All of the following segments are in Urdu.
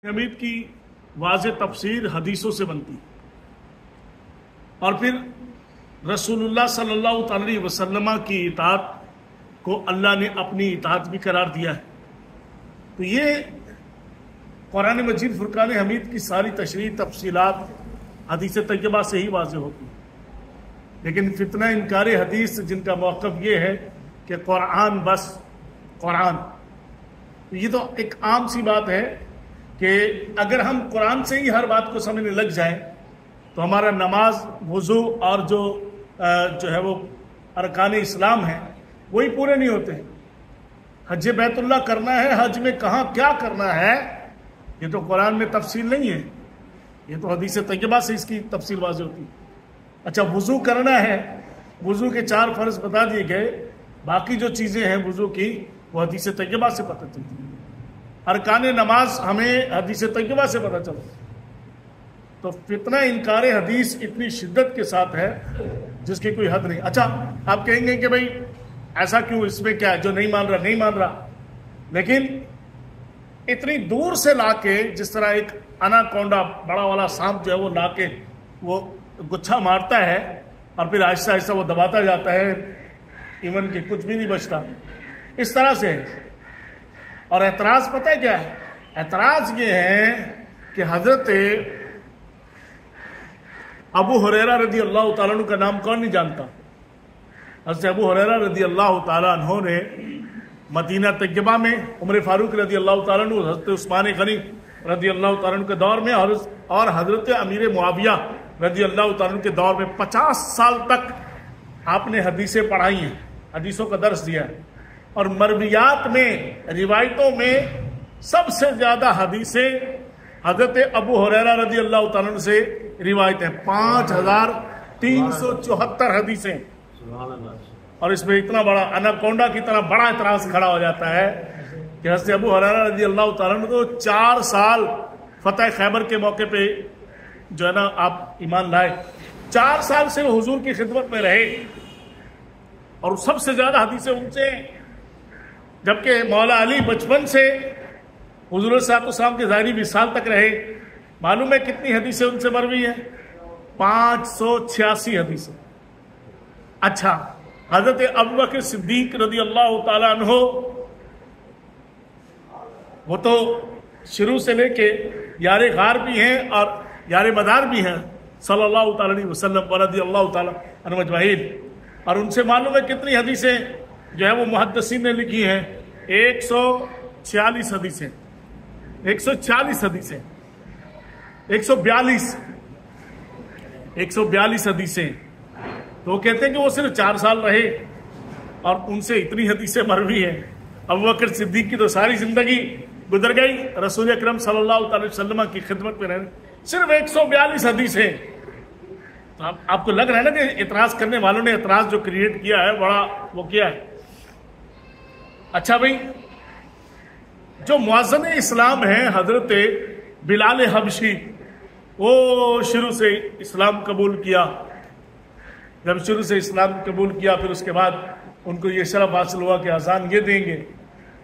حمید کی واضح تفسیر حدیثوں سے بنتی اور پھر رسول اللہ صلی اللہ علیہ وسلم کی اطاعت کو اللہ نے اپنی اطاعت بھی قرار دیا ہے۔ تو یہ قرآن مجید فرقان حمید کی ساری تشریح تفصیلات حدیث طیبہ سے ہی واضح ہوتی ہیں، لیکن فتنہ انکار حدیث جن کا موقف یہ ہے کہ قرآن بس قرآن، یہ تو ایک عام سی بات ہے کہ اگر ہم قرآن سے ہی ہر بات کو سمجھنے لگ جائیں تو ہمارا نماز، وضو اور جو ہے وہ ارکان اسلام ہیں وہی پورے نہیں ہوتے ہیں۔ حج بیت اللہ کرنا ہے، حج میں کہاں کیا کرنا ہے یہ تو قرآن میں تفصیل نہیں ہے، یہ تو حدیث طیبہ سے اس کی تفصیل واضح ہوتی ہے۔ اچھا، وضو کرنا ہے، وضو کے 4 فرض بتا دیے گئے، باقی جو چیزیں ہیں وضو کی وہ حدیث طیبہ سے پتہ چلتی ہیں۔ ارکان نماز ہمیں حدیث طیبہ سے پتہ چلتا ہے۔ تو فتنہ انکار حدیث اتنی شدت کے ساتھ ہے جس کی کوئی حد نہیں۔ اچھا، آپ کہیں گے کہ بھئی ایسا کیوں، اس میں کیا ہے، جو نہیں مان رہا، لیکن اتنی دور سے لا کے، جس طرح ایک اناکونڈا بڑا والا سانپ جو ہے وہ لا کے وہ گچھا مارتا ہے اور پھر آہستہ آہستہ وہ دباتا جاتا ہے، ایون کہ کچھ بھی نہیں بچتا، اس طرح سے ہے۔ اور اعتراض پتہ ہے کیا ہے؟ اعتراض یہ ہے کہ حضرت ابو ہریرہ رضی اللہ تعالیٰ عنہ کا نام کون نہیں جانتا؟ حضرت ابو ہریرہ رضی اللہ تعالیٰ عنہ نے مدینہ طیبہ میں عمر فاروق رضی اللہ تعالیٰ عنہ، حضرت عثمان غنی رضی اللہ تعالیٰ عنہ کے دور میں اور حضرت امیر معاویہ رضی اللہ تعالیٰ عنہ کے دور میں 50 سال تک آپ نے حدیثیں پڑھائی ہیں، حدیثوں کا درس دیا ہے، اور مرویات میں، روایتوں میں سب سے زیادہ حدیثیں حضرت ابو ہریرہ رضی اللہ تعالیٰ عنہ سے روایت ہیں، 5374 حدیثیں۔ اور اس میں اتنا بڑا اناکونڈا کی طرح بڑا اعتراض کھڑا ہو جاتا ہے کہ حضرت ابو ہریرہ رضی اللہ تعالیٰ عنہ کو 4 سال فتح خیبر کے موقع پہ جو ہے نا آپ ایمان لائے، 4 سال سے وہ حضور کی خدمت میں رہے اور سب سے زیادہ حدیثیں ان سے، جبکہ مولا علی بچپن سے حضور صلی اللہ علیہ وسلم کے ظاہری وصال تک رہے۔ معلوم ہے کتنی حدیثیں ان سے مروی ہیں؟ 586 حدیثیں۔ اچھا، حضرت ابوبکر صدیق رضی اللہ تعالیٰ عنہ، وہ تو شروع سے لے کے یار غار بھی ہیں اور یار مدار بھی ہیں صلی اللہ تعالیٰ علیہ وسلم ورضی اللہ تعالیٰ عنہ اجمعین، اور ان سے معلوم ہے کتنی حدیثیں جو ہے وہ محدثین نے لکھی ہیں، 146 حدیثیں، 146 حدیثیں، 142 حدیثیں۔ تو وہ کہتے ہیں کہ وہ صرف 4 سال رہے اور ان سے اتنی حدیثیں مروی ہیں۔ ابوبکر صدیق کی تو ساری زندگی گزر گئی رسول اکرم صلی اللہ علیہ وسلم کی خدمت میں رہنے، صرف 142 حدیثیں۔ تو آپ کو لگ رہا ہے نا کہ اعتراض کرنے والوں نے اعتراض جو کریٹ کیا ہے بڑا وہ کیا ہے۔ اچھا بھائی، جو مؤذن اسلام ہیں حضرت بلال حبشی، وہ شروع سے اسلام قبول کیا، جب شروع سے اسلام قبول کیا پھر اس کے بعد ان کو یہ شرف حاصل ہوا کہ اذان یہ دیں گے،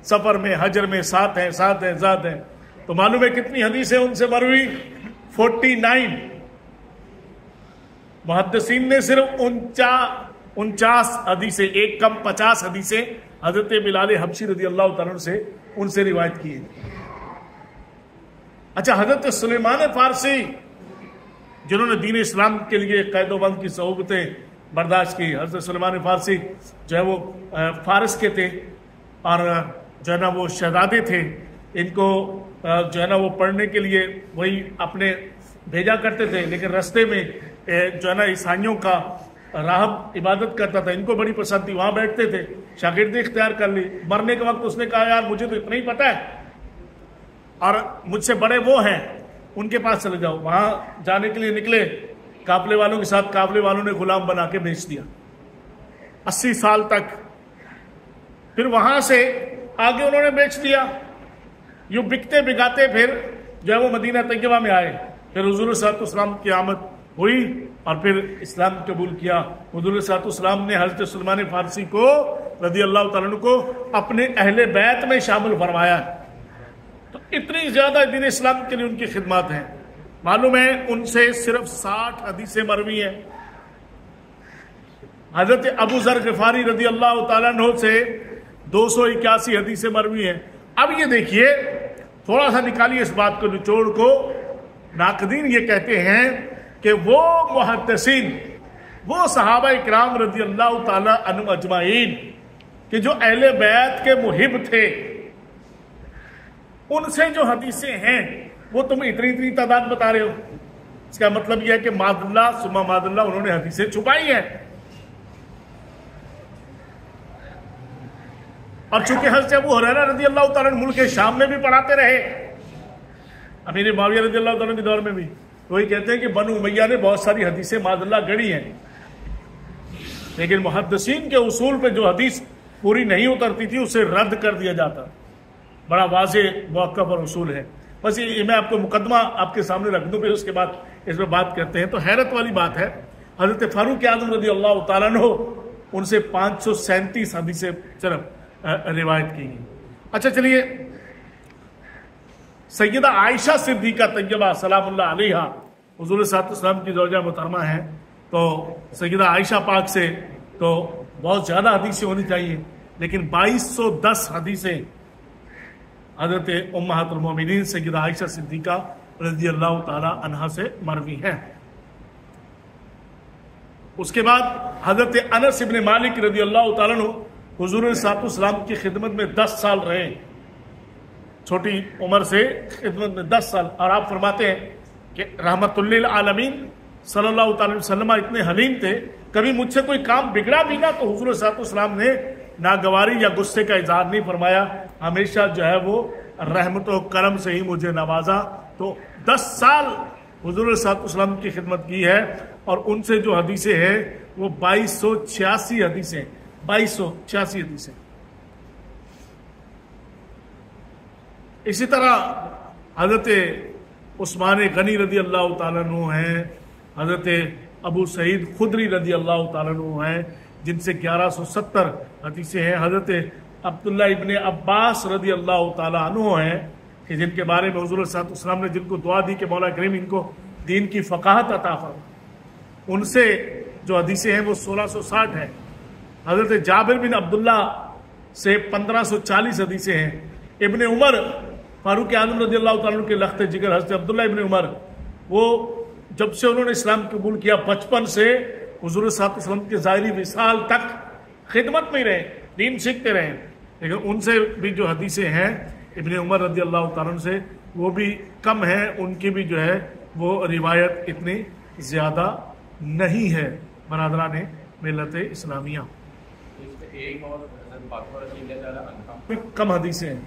سفر میں حجر میں ساتھ ہیں ذات ہیں۔ تو معلوم ہے کتنی حدیثیں ان سے مروی؟ 49۔ محدثین نے صرف 49 حدیثیں، ایک کم 50 حدیثیں حضرت بلال حبشی رضی اللہ تعالیٰ سے ان سے روایت کی ہے۔ اچھا، حضرت سلیمان فارسی جنہوں نے دین اسلام کے لیے قید و بند کی صعوبتیں برداشت کی، حضرت سلیمان فارسی جو ہے وہ فارس کے تھے اور جو ہے نا وہ شہزادے تھے، ان کو جو ہے نا وہ پڑھنے کے لیے وہی اپنے بھیجا کرتے تھے، لیکن رستے میں جو ہے نا عیسائیوں کا راہب عبادت کرتا تھا، ان کو بڑی پسند تھی، وہاں بیٹھتے تھے، شاگردی اختیار کر لی۔ مرنے کے وقت اس نے کہا یار مجھے تو اتنا ہی پتہ ہے اور مجھ سے بڑے وہ ہیں، ان کے پاس چلے جاؤ۔ وہاں جانے کے لیے نکلے، قافلے والوں کے ساتھ، قافلے والوں نے غلام بنا کے بیچ دیا 80 سال تک۔ پھر وہاں سے آگے انہوں نے بیچ دیا، یوں بکتے بگاتے پھر جو ہے وہ مدینہ طیبہ میں آئے، پھر حضور صلی اللہ علیہ وسلم کی آمد ہوئی اور پھر اسلام قبول کیا۔ حضور صلی اللہ علیہ وسلم نے حضرت سلیمان فارسی کو رضی اللہ تعالیٰ عنہ کو اپنے اہل بیت میں شامل فرمایا۔ تو اتنی زیادہ دین اسلام کے لیے ان کی خدمات ہیں. معلوم ہے ان سے صرف 60 حدیثیں مروی ہیں. حضرت ابو ذر غفاری رضی اللہ تعالیٰ عنہ سے 281 حدیثیں مروی ہیں. اب یہ دیکھیے، تھوڑا سا نکالیے اس بات کو، نچوڑ کو. ناقدین یہ کہتے ہیں کہ وہ محدثین، وہ صحابہ اکرام رضی اللہ تعالیٰ عنہم اجمعین کہ جو اہل بیت کے محب تھے، ان سے جو حدیثیں ہیں وہ تم اتنی تعداد بتا رہے ہو. اس کا مطلب یہ ہے کہ معاذ اللہ ثم معاذ اللہ انہوں نے حدیثیں چھپائی ہیں. اور چونکہ حضرت ابو ہریرہ رضی اللہ تعالیٰ عنہ ملک شام میں بھی پڑھاتے رہے، امیر معاویہ رضی اللہ تعالیٰ عنہ کے دور میں بھی، وہی کہتے ہیں کہ بنو امیہ نے بہت ساری حدیثیں معاذ اللہ گڑھی ہیں. لیکن محدثین کے اصول پہ جو حدیث پوری نہیں اترتی تھی اسے رد کر دیا جاتا. بڑا واضح موقف اور اصول ہے. بس یہ میں آپ کو مقدمہ آپ کے سامنے رکھ دوں، پھر اس کے بعد اس میں بات کرتے ہیں. تو حیرت والی بات ہے، حضرت فاروق اعظم رضی اللہ تعالیٰ عنہ ان سے 537 حدیثیں صرف روایت کی گئی. اچھا چلیے، سیدہ عائشہ صدیقہ طیبہ سلام اللہ علیہا حضور صلی اللہ علیہ وسلم کی زوجہ محترمہ ہیں. تو سیدہ عائشہ پاک سے تو بہت زیادہ حدیثیں ہونی چاہیے، لیکن 2210 حدیثیں حضرت امہات المومنین سیدہ عائشہ صدیقہ رضی اللہ تعالی عنہا سے مروی ہیں. اس کے بعد حضرت انس ابن مالک رضی اللہ تعالیٰ عنہ حضور صلی اللہ علیہ وسلم کی خدمت میں 10 سال رہے، چھوٹی عمر سے خدمت میں 10 سال. اور آپ فرماتے ہیں کہ رحمت للعالمین صلی اللہ تعالی وسلم اتنے حلیم تھے، کبھی مجھ سے کوئی کام بگڑا بھی نہ تو حضور صلی اللہ علیہ وسلم نے ناگواری یا غصے کا اظہار نہیں فرمایا. ہمیشہ جو ہے وہ رحمت و کرم سے ہی مجھے نوازا. تو 10 سال حضور صلی اللہ علیہ وسلم کی خدمت کی ہے، اور ان سے جو حدیثیں ہیں وہ 2286 حدیثیں 2286 حدیثیں. اسی طرح حضرت عثمان غنی رضی اللہ تعالیٰ عنہ ہیں، حضرت ابو سعید خدری رضی اللہ تعالیٰ عنہ ہیں جن سے 1170 حدیثیں ہیں. حضرت عبداللہ ابن عباس رضی اللہ تعالیٰ عنہ ہیں کہ جن کے بارے میں حضور صلی اللہ علیہ وسلم نے جن کو دعا دی کہ مولا کریم ان کو دین کی فقاہت عطا فرما، ان سے جو حدیثیں ہیں وہ 1660 ہیں. حضرت جابر بن عبداللہ سے 1540 حدیثیں ہیں. ابن عمر فاروق اعظم رضی اللہ تعالیٰ عنہ کے لخت جگر حضرت عبداللہ ابن عمر، وہ جب سے انہوں نے اسلام قبول کیا بچپن سے حضور صلی اللہ علیہ وسلم کے ظاہری وصال تک خدمت میں رہے، دین سیکھتے رہے. لیکن ان سے بھی جو حدیثیں ہیں ابن عمر رضی اللہ تعالیٰ عنہ سے وہ بھی کم ہیں، ان کی بھی جو ہے وہ روایت اتنی زیادہ نہیں ہے. برادران ملت اسلامیہ کم حدیثیں ہیں.